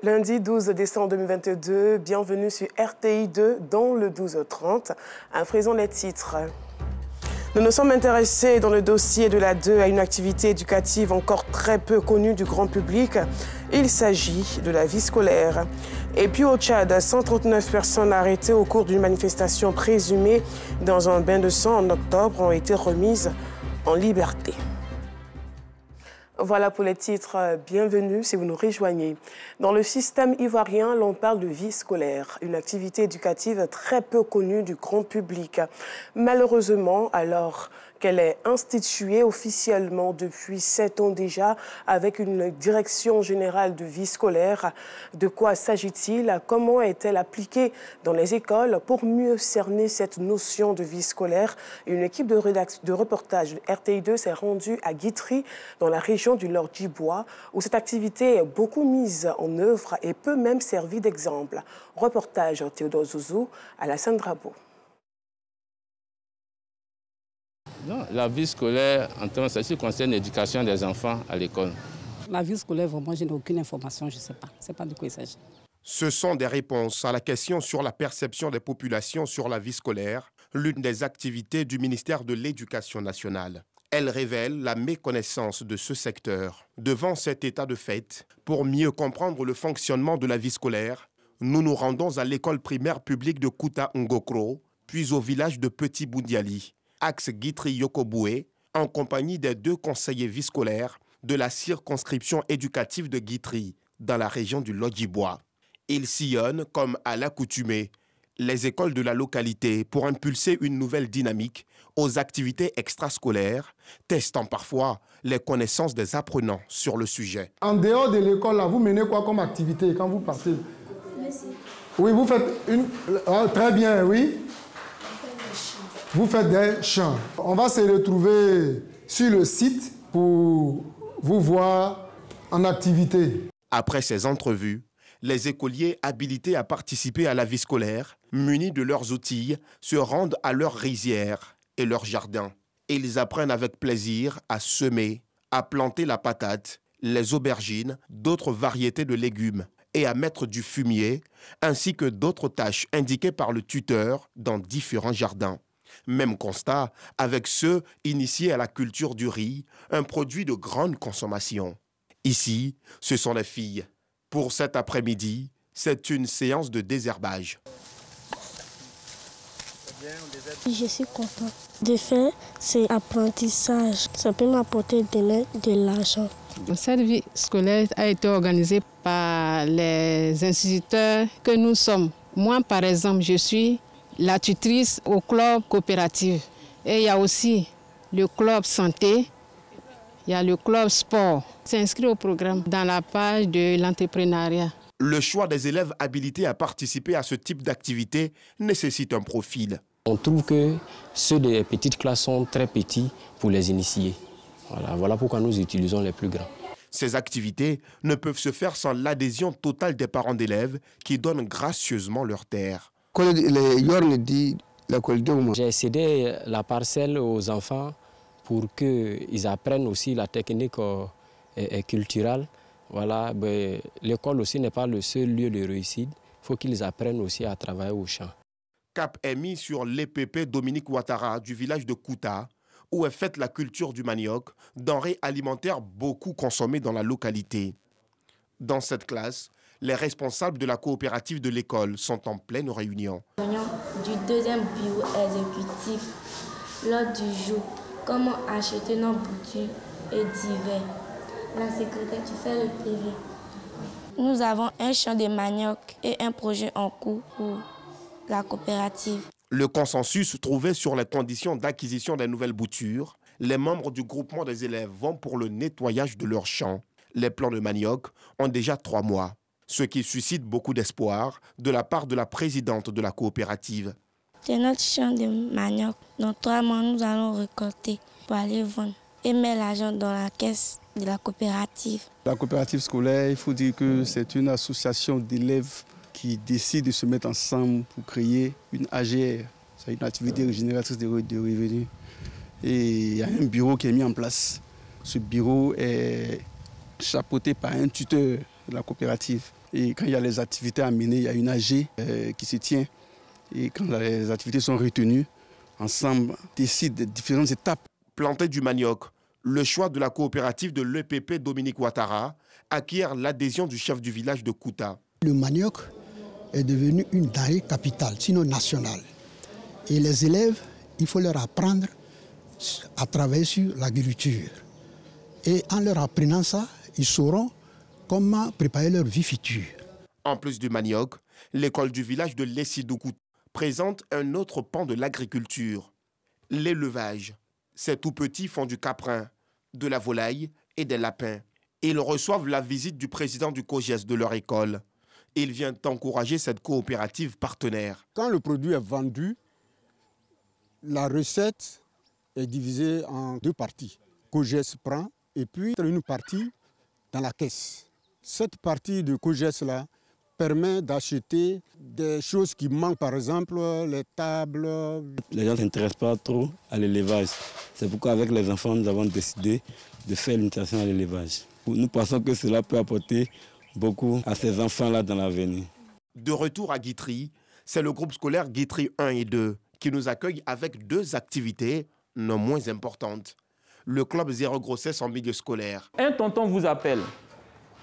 Lundi 12 décembre 2022, bienvenue sur RTI 2 dans le 12h30. À présent les titres. Nous nous sommes intéressés dans le dossier de la 2 à une activité éducative encore très peu connue du grand public. Il s'agit de la vie scolaire. Et puis au Tchad, 139 personnes arrêtées au cours d'une manifestation présumée dans un bain de sang en octobre ont été remises en liberté. Voilà pour les titres. Bienvenue si vous nous rejoignez. Dans le système ivoirien, l'on parle de vie scolaire, une activité éducative très peu connue du grand public. Malheureusement, alors qu'elle est instituée officiellement depuis 7 ans déjà avec une direction générale de vie scolaire. De quoi s'agit-il? Comment est-elle appliquée dans les écoles? Pour mieux cerner cette notion de vie scolaire, une équipe de reportage de RTI2 s'est rendue à Guitry, dans la région du Lord-Djibois, où cette activité est beaucoup mise en œuvre et peut même servir d'exemple. Reportage Théodore Zouzou à la Drabo. Non, la vie scolaire, en tant que ça concerne l'éducation des enfants à l'école. La vie scolaire, vraiment, je n'ai aucune information, je ne sais pas. Je ne sais pas de quoi il s'agit. Ce sont des réponses à la question sur la perception des populations sur la vie scolaire, l'une des activités du ministère de l'Éducation nationale. Elle révèle la méconnaissance de ce secteur. Devant cet état de fait, pour mieux comprendre le fonctionnement de la vie scolaire, nous nous rendons à l'école primaire publique de Kouta Ngokro, puis au village de Petit Boundiali, axe Guitry-Yokoboué, en compagnie des 2 conseillers vie scolaire de la circonscription éducative de Guitry, dans la région du Lord-Djibois. Ils sillonnent, comme à l'accoutumée, les écoles de la localité pour impulser une nouvelle dynamique aux activités extrascolaires, testant parfois les connaissances des apprenants sur le sujet. En dehors de l'école, là, vous menez quoi comme activité quand vous partez? Oui, vous faites une... Ah, très bien, oui. Vous faites des chants. On va se retrouver sur le site pour vous voir en activité. Après ces entrevues, les écoliers habilités à participer à la vie scolaire, munis de leurs outils, se rendent à leurs rizières et leurs jardins. Ils apprennent avec plaisir à semer, à planter la patate, les aubergines, d'autres variétés de légumes et à mettre du fumier, ainsi que d'autres tâches indiquées par le tuteur dans différents jardins. Même constat avec ceux initiés à la culture du riz, un produit de grande consommation. Ici, ce sont les filles. Pour cet après-midi, c'est une séance de désherbage. Je suis content de faire cet apprentissage. Ça peut m'apporter demain de l'argent. Cette vie scolaire a été organisée par les instituteurs que nous sommes. Moi, par exemple, je suis la tutrice au club coopératif. Et il y a aussi le club santé, il y a le club sport. C'est inscrit au programme dans la page de l'entrepreneuriat. Le choix des élèves habilités à participer à ce type d'activité nécessite un profil. On trouve que ceux des petites classes sont très petits pour les initier. Voilà pourquoi nous utilisons les plus grands. Ces activités ne peuvent se faire sans l'adhésion totale des parents d'élèves qui donnent gracieusement leur terre. J'ai cédé la parcelle aux enfants pour qu'ils apprennent aussi la technique culturelle. L'école aussi n'est pas le seul lieu de réussite. Il faut qu'ils apprennent aussi à travailler au champ. Cap est mis sur l'EPP Dominique Ouattara du village de Kouta, où est faite la culture du manioc, denrée alimentaire beaucoup consommée dans la localité. Dans cette classe, les responsables de la coopérative de l'école sont en pleine réunion. Du deuxième bureau exécutif, l'ordre du jour, comment acheter nos boutures et divers. La secrétaire, tu fais le PV. Nous avons un champ de manioc et un projet en cours pour la coopérative. Le consensus trouvé sur les conditions d'acquisition des nouvelles boutures, les membres du groupement des élèves vont pour le nettoyage de leurs champs. Les plants de manioc ont déjà 3 mois, ce qui suscite beaucoup d'espoir de la part de la présidente de la coopérative. C'est notre champ de manioc. Dans 3 mois, nous allons récolter pour aller vendre et mettre l'argent dans la caisse de la coopérative. La coopérative scolaire, il faut dire que c'est une association d'élèves qui décident de se mettre ensemble pour créer une AGR. C'est une activité génératrice de revenus. Et il y a un bureau qui est mis en place. Ce bureau est chapeauté par un tuteur de la coopérative. Et quand il y a les activités à mener, il y a une AG qui se tient. Et quand les activités sont retenues, ensemble, décident des différentes étapes. Planter du manioc, le choix de la coopérative de l'EPP Dominique Ouattara acquiert l'adhésion du chef du village de Kouta. Le manioc est devenu une denrée capitale, sinon nationale. Et les élèves, il faut leur apprendre à travailler sur l'agriculture. Et en leur apprenant ça, ils sauront comment préparer leur vie future. En plus du manioc, l'école du village de Lessidoukou présente un autre pan de l'agriculture, l'élevage. Ces tout-petits font du caprin, de la volaille et des lapins. Ils reçoivent la visite du président du COGES de leur école. Il vient encourager cette coopérative partenaire. Quand le produit est vendu, la recette est divisée en deux parties. COGES prend et puis une partie dans la caisse. Cette partie de COGES-là permet d'acheter des choses qui manquent, par exemple les tables. Les gens ne s'intéressent pas trop à l'élevage. C'est pourquoi avec les enfants, nous avons décidé de faire l'initiation à l'élevage. Nous pensons que cela peut apporter beaucoup à ces enfants-là dans l'avenir. De retour à Guitry, c'est le groupe scolaire Guitry 1 et 2 qui nous accueille avec deux activités non moins importantes. Le club zéro grossesse en milieu scolaire. Un tonton vous appelle.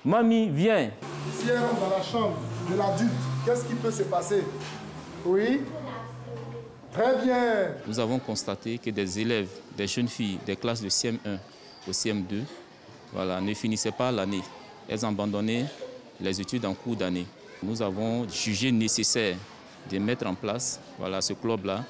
Mamie, viens. Si elle rentre dans la chambre de l'adulte, qu'est-ce qui peut se passer? Oui? Très bien. Nous avons constaté que des élèves, des jeunes filles des classes de CM1 au CM2, ne finissaient pas l'année. Elles abandonnaient les études en cours d'année. Nous avons jugé nécessaire de mettre en place ce club-là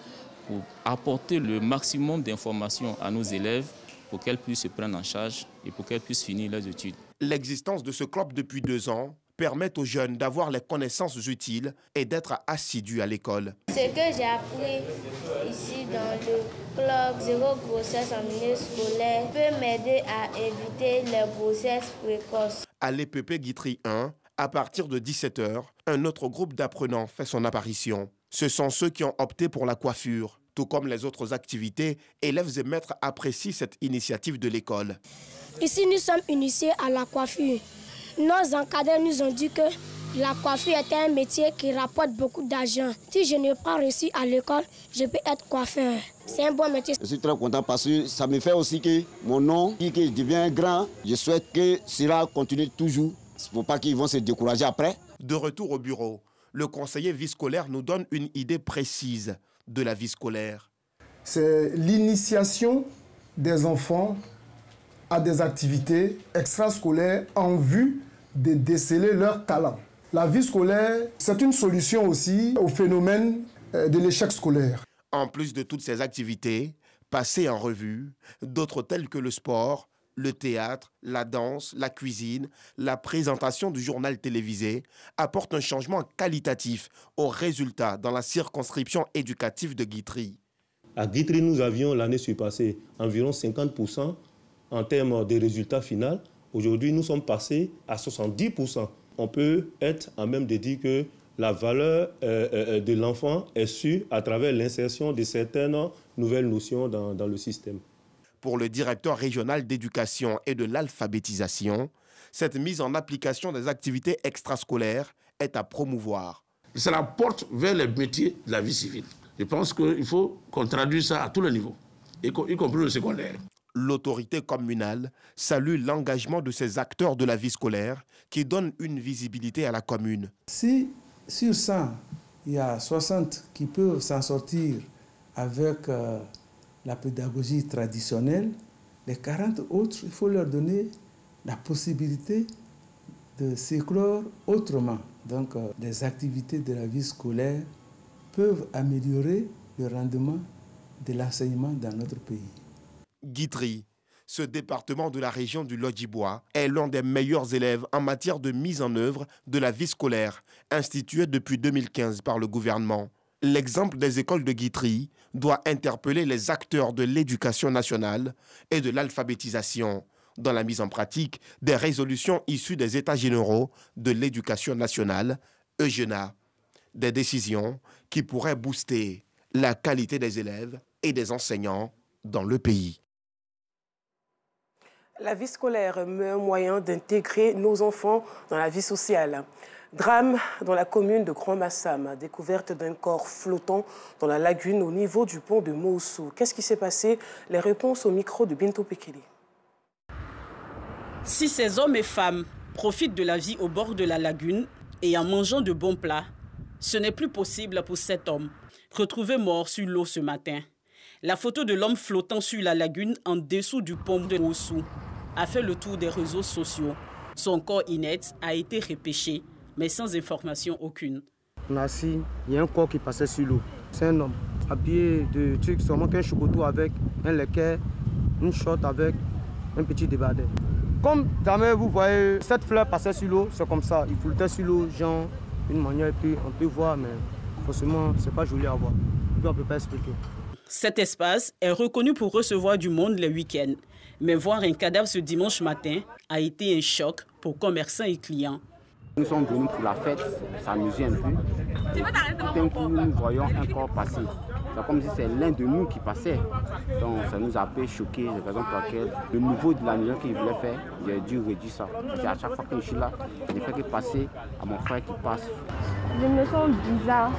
pour apporter le maximum d'informations à nos élèves pour qu'elles puissent se prendre en charge et pour qu'elles puissent finir leurs études. L'existence de ce club depuis 2 ans permet aux jeunes d'avoir les connaissances utiles et d'être assidus à l'école. Ce que j'ai appris ici dans le club zéro grossesse en milieu scolaire peut m'aider à éviter les grossesses précoces. À l'EPP Guitry 1, à partir de 17 h, un autre groupe d'apprenants fait son apparition. Ce sont ceux qui ont opté pour la coiffure. Tout comme les autres activités, élèves et maîtres apprécient cette initiative de l'école. Ici, nous sommes initiés à la coiffure. Nos encadreurs nous ont dit que la coiffure est un métier qui rapporte beaucoup d'argent. Si je n'ai pas réussi à l'école, je peux être coiffeur. C'est un bon métier. Je suis très content parce que ça me fait aussi que mon nom, que je deviens grand, je souhaite que cela continue toujours. Il ne faut pas qu'ils vont se décourager après. De retour au bureau, le conseiller vie scolaire nous donne une idée précise de la vie scolaire. C'est l'initiation des enfants à des activités extrascolaires en vue de déceler leur talent. La vie scolaire, c'est une solution aussi au phénomène de l'échec scolaire. En plus de toutes ces activités, passées en revue, d'autres telles que le sport, le théâtre, la danse, la cuisine, la présentation du journal télévisé apportent un changement qualitatif aux résultats dans la circonscription éducative de Guitry. À Guitry, nous avions l'année surpassée environ 50% en termes de résultats finaux. Aujourd'hui, nous sommes passés à 70%. On peut être en même de dire que la valeur de l'enfant est su à travers l'insertion de certaines nouvelles notions dans le système. Pour le directeur régional d'éducation et de l'alphabétisation, cette mise en application des activités extrascolaires est à promouvoir. C'est la porte vers les métiers de la vie civile. Je pense qu'il faut qu'on traduise ça à tous les niveaux, y compris le secondaire. L'autorité communale salue l'engagement de ces acteurs de la vie scolaire qui donnent une visibilité à la commune. Si sur 100, il y a 60 qui peuvent s'en sortir avec la pédagogie traditionnelle, les 40 autres, il faut leur donner la possibilité de s'éclore autrement. Donc, les activités de la vie scolaire peuvent améliorer le rendement de l'enseignement dans notre pays. Guitry, ce département de la région du Lodjibois, est l'un des meilleurs élèves en matière de mise en œuvre de la vie scolaire, instituée depuis 2015 par le gouvernement. L'exemple des écoles de Guitry doit interpeller les acteurs de l'éducation nationale et de l'alphabétisation dans la mise en pratique des résolutions issues des États généraux de l'éducation nationale, EGENA, des décisions qui pourraient booster la qualité des élèves et des enseignants dans le pays. La vie scolaire met un moyen d'intégrer nos enfants dans la vie sociale. Drame dans la commune de Grand-Massam, découverte d'un corps flottant dans la lagune au niveau du pont de Moussou. Qu'est-ce qui s'est passé? Les réponses au micro de Bintou Pekele. Si ces hommes et femmes profitent de la vie au bord de la lagune et en mangeant de bons plats, ce n'est plus possible pour cet homme, retrouvé mort sur l'eau ce matin. La photo de l'homme flottant sur la lagune en dessous du pont de Moussou a fait le tour des réseaux sociaux. Son corps inerte a été repêché, mais sans information aucune. On a assis, il y a un corps qui passait sur l'eau. C'est un homme habillé de trucs, seulement qu'un chocoto avec un leket, une short avec un petit débardeur. Comme jamais vous voyez, cette fleur passait sur l'eau, c'est comme ça. Il flottait sur l'eau, genre, d'une manière, et puis on peut voir, mais forcément, c'est pas joli à voir. On ne peut pas expliquer. Cet espace est reconnu pour recevoir du monde les week-ends. Mais voir un cadavre ce dimanche matin a été un choc pour commerçants et clients. Nous sommes venus pour la fête, s'amuser un peu. Et tout d'un coup, nous voyons un corps passer. C'est comme si c'est l'un de nous qui passait. Donc ça nous a un peu choqué, c'est la raison pour laquelle le niveau de l'annulation qu'il voulait faire, j'ai dû réduire ça. Parce qu'à chaque fois que je suis là, je ne fais que passer à mon frère qui passe. Je me sens bizarre,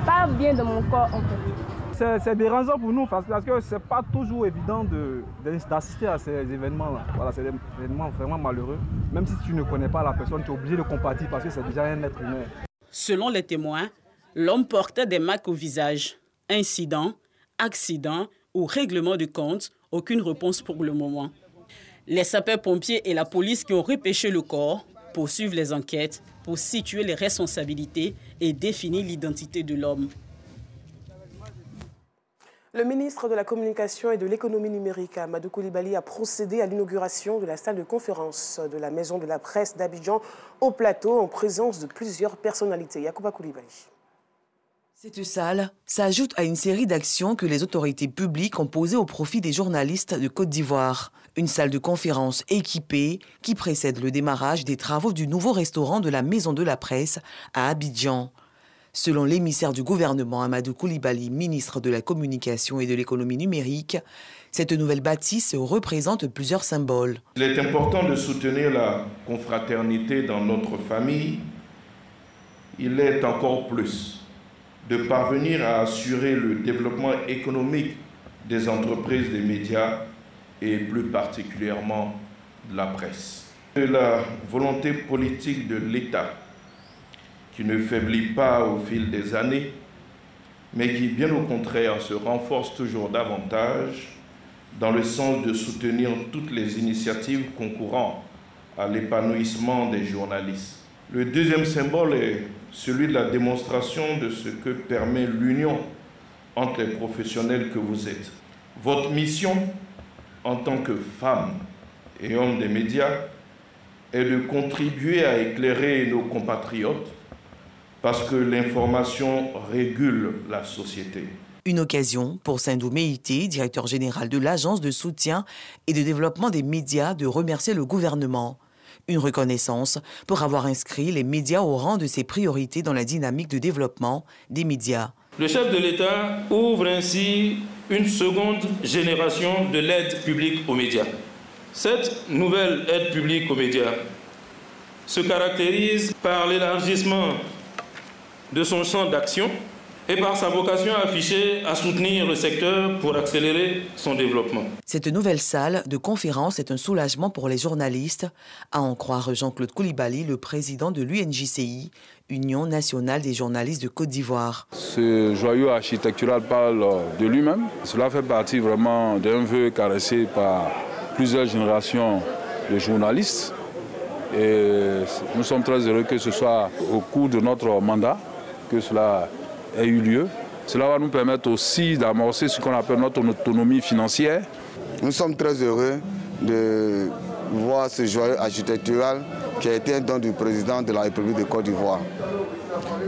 pas bien dans mon corps en fait. C'est dérangeant pour nous parce que ce n'est pas toujours évident d'assister à ces événements-là. Voilà, c'est des événements vraiment malheureux. Même si tu ne connais pas la personne, tu es obligé de compatir parce que c'est déjà un être humain. Selon les témoins, l'homme portait des marques au visage. Incident, accident ou règlement de compte, aucune réponse pour le moment. Les sapeurs-pompiers et la police qui ont repêché le corps poursuivent les enquêtes pour situer les responsabilités et définir l'identité de l'homme. Le ministre de la Communication et de l'Économie numérique, Amadou Coulibaly, a procédé à l'inauguration de la salle de conférence de la Maison de la Presse d'Abidjan au plateau en présence de plusieurs personnalités. Yacouba Coulibaly. Cette salle s'ajoute à une série d'actions que les autorités publiques ont posées au profit des journalistes de Côte d'Ivoire. Une salle de conférence équipée qui précède le démarrage des travaux du nouveau restaurant de la Maison de la Presse à Abidjan. Selon l'émissaire du gouvernement Amadou Coulibaly, ministre de la Communication et de l'Économie numérique, cette nouvelle bâtisse représente plusieurs symboles. Il est important de soutenir la confraternité dans notre famille. Il est encore plus de parvenir à assurer le développement économique des entreprises des médias et plus particulièrement de la presse. La volonté politique de l'État qui ne faiblit pas au fil des années, mais qui, bien au contraire, se renforce toujours davantage dans le sens de soutenir toutes les initiatives concourant à l'épanouissement des journalistes. Le deuxième symbole est celui de la démonstration de ce que permet l'union entre les professionnels que vous êtes. Votre mission, en tant que femme et homme des médias, est de contribuer à éclairer nos compatriotes parce que l'information régule la société. Une occasion pour Sindou Meïté, directeur général de l'Agence de soutien et de développement des médias, de remercier le gouvernement. Une reconnaissance pour avoir inscrit les médias au rang de ses priorités dans la dynamique de développement des médias. Le chef de l'État ouvre ainsi une seconde génération de l'aide publique aux médias. Cette nouvelle aide publique aux médias se caractérise par l'élargissement de son champ d'action et par sa vocation affichée à soutenir le secteur pour accélérer son développement. Cette nouvelle salle de conférence est un soulagement pour les journalistes, à en croire Jean-Claude Coulibaly, le président de l'UNJCI, Union nationale des journalistes de Côte d'Ivoire. Ce joyau architectural parle de lui-même. Cela fait partie vraiment d'un vœu caressé par plusieurs générations de journalistes. Et nous sommes très heureux que ce soit au cours de notre mandat que cela ait eu lieu. Cela va nous permettre aussi d'amorcer ce qu'on appelle notre autonomie financière. Nous sommes très heureux de voir ce joyau architectural qui a été un don du président de la République de Côte d'Ivoire.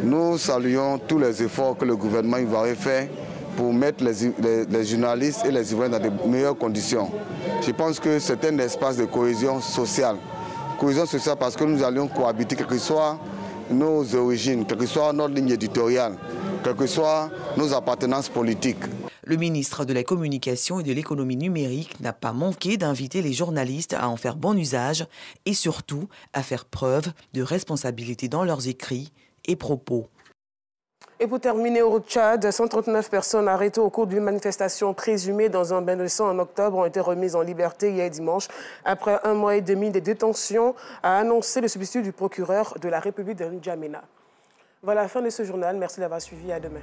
Nous saluons tous les efforts que le gouvernement ivoirien fait pour mettre les journalistes et les Ivoiriens dans de meilleures conditions. Je pense que c'est un espace de cohésion sociale. Cohésion sociale parce que nous allions cohabiter, quelles que soient nos origines, quelle que soit notre ligne éditoriale, quelles que soient nos appartenances politiques. Le ministre de la Communication et de l'Économie numérique n'a pas manqué d'inviter les journalistes à en faire bon usage et surtout à faire preuve de responsabilité dans leurs écrits et propos. Et pour terminer, au Tchad, 139 personnes arrêtées au cours d'une manifestation présumée dans un bain de sang en octobre ont été remises en liberté hier dimanche après 1 mois et demi de détention, a annoncé le substitut du procureur de la République de N'Djamena. Voilà la fin de ce journal. Merci d'avoir suivi. À demain.